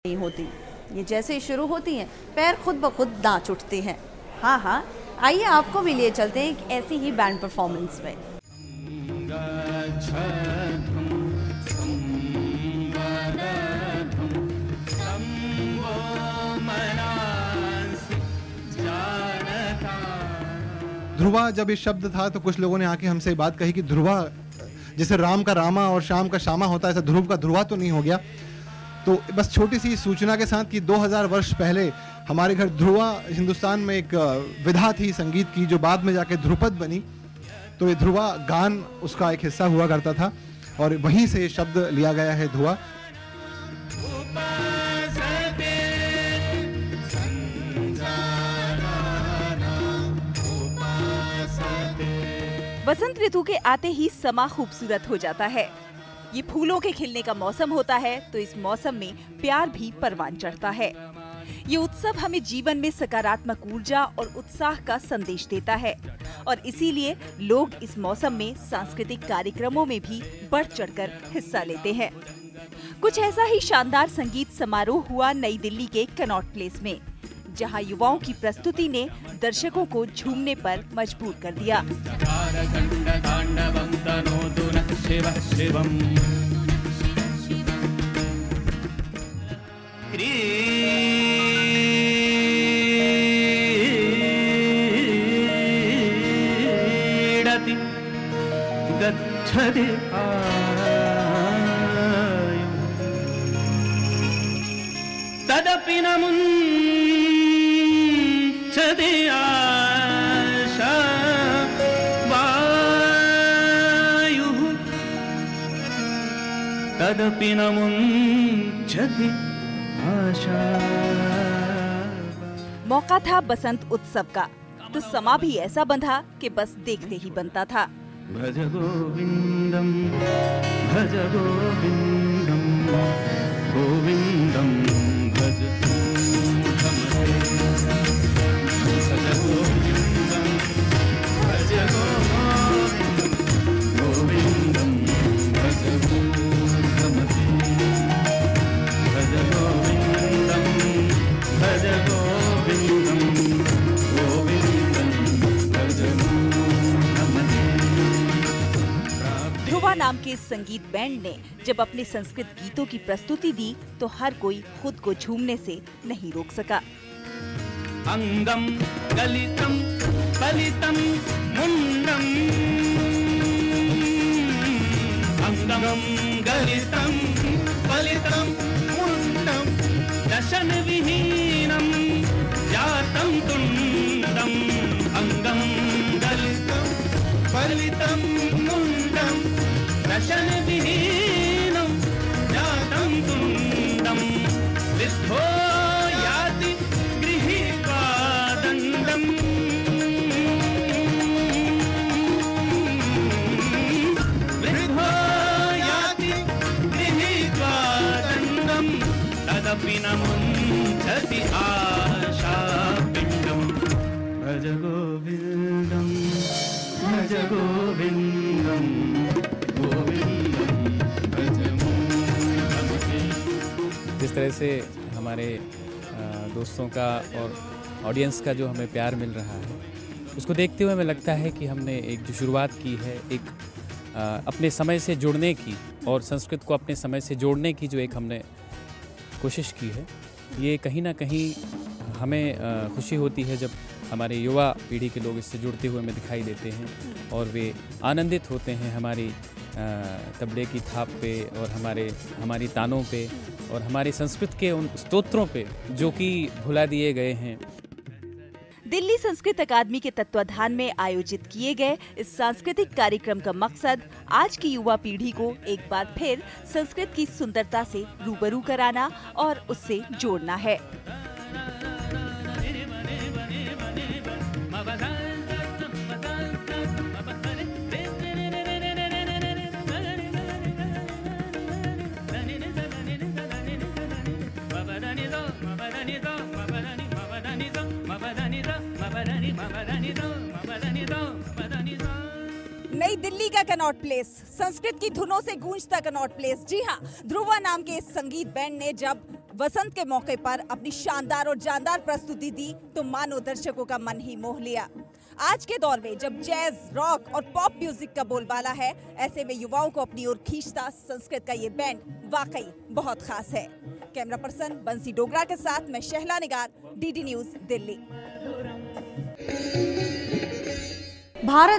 नहीं होती, ये जैसे ही शुरू होती हैं पैर खुद ब खुद नाच उठते हैं। हाँ, आइए आपको भी लिए चलते हैं एक ऐसी ही बैंड परफॉर्मेंस में। ध्रुवा जब ये शब्द था तो कुछ लोगों ने आके हमसे बात कही कि ध्रुवा जैसे राम का रामा और शाम का श्यामा होता है, ऐसा ध्रुव का ध्रुवा तो नहीं हो गया। तो बस छोटी सी सूचना के साथ कि 2000 वर्ष पहले हमारे घर ध्रुवा हिंदुस्तान में एक विधा थी संगीत की, जो बाद में जाके ध्रुपद बनी। तो ये ध्रुवा गान उसका एक हिस्सा हुआ करता था और वहीं से ये शब्द लिया गया है ध्रुवा। बसंत ऋतु के आते ही समा खूबसूरत हो जाता है। ये फूलों के खिलने का मौसम होता है, तो इस मौसम में प्यार भी परवान चढ़ता है। ये उत्सव हमें जीवन में सकारात्मक ऊर्जा और उत्साह का संदेश देता है और इसीलिए लोग इस मौसम में सांस्कृतिक कार्यक्रमों में भी बढ़ चढ़कर हिस्सा लेते हैं। कुछ ऐसा ही शानदार संगीत समारोह हुआ नई दिल्ली के कनॉट प्लेस में, जहां युवाओं की प्रस्तुति ने दर्शकों को झूमने पर मजबूर कर दिया। तदपि न मुञ्चति आशा वायुः, तदपि न मुञ्चति आशा। मौका था बसंत उत्सव का, तो समा भी ऐसा बंधा कि बस देखते ही बनता था। भज गोविंदम भज गोविंदम गोविंदम भज गोविंदम भज ध्रुवा नाम के इस संगीत बैंड ने जब अपने संस्कृत गीतों की प्रस्तुति दी तो हर कोई खुद को झूमने से नहीं रोक सका। अंगम गलितम पलितम मुंडम, अंगम गलितम पलितम मुंडम, दशन विहीनम जातम तुंडम, अंगम गलितम पलितम मुंडम, दशन विहीनम जातम तुंडम, विद्धो याति गृहीत्वा दंडम, विद्धो याति गृहीत्वा दंडम, तदपि न मुञ्चति आशा पिंडम। भज गोविंदम भज गोविंदम गोविंदम भज मूढ़मते। जिस तरह से हमारे दोस्तों का और ऑडियंस का जो हमें प्यार मिल रहा है, उसको देखते हुए हमें लगता है कि हमने एक जो शुरुआत की है एक अपने समय से जुड़ने की और संस्कृत को अपने समय से जोड़ने की जो एक हमने कोशिश की है, ये कहीं ना कहीं हमें खुशी होती है जब हमारे युवा पीढ़ी के लोग इससे जुड़ते हुए हमें दिखाई देते हैं और वे आनंदित होते हैं हमारी तबले की थाप पे और हमारी तानों पे और हमारी संस्कृत के उन स्तोत्रों पे जो कि भुला दिए गए हैं। दिल्ली संस्कृत अकादमी के तत्वाधान में आयोजित किए गए इस सांस्कृतिक कार्यक्रम का मकसद आज की युवा पीढ़ी को एक बार फिर संस्कृत की सुंदरता से रूबरू कराना और उससे जोड़ना है। नई दिल्ली का कनॉट प्लेस, संस्कृत की धुनों से गूंजता कनॉट प्लेस। जी हाँ, ध्रुवा नाम के इस संगीत बैंड ने जब वसंत के मौके पर अपनी शानदार और जानदार प्रस्तुति दी तो मानो दर्शकों का मन ही मोह लिया। आज के दौर में जब जैज, रॉक और पॉप म्यूजिक का बोलबाला है, ऐसे में युवाओं को अपनी ओर खींचता संस्कृत का ये बैंड वाकई बहुत खास है। कैमरा पर्सन बंसी डोगरा के साथ मैं शहला निगार, डीडी न्यूज दिल्ली। भारत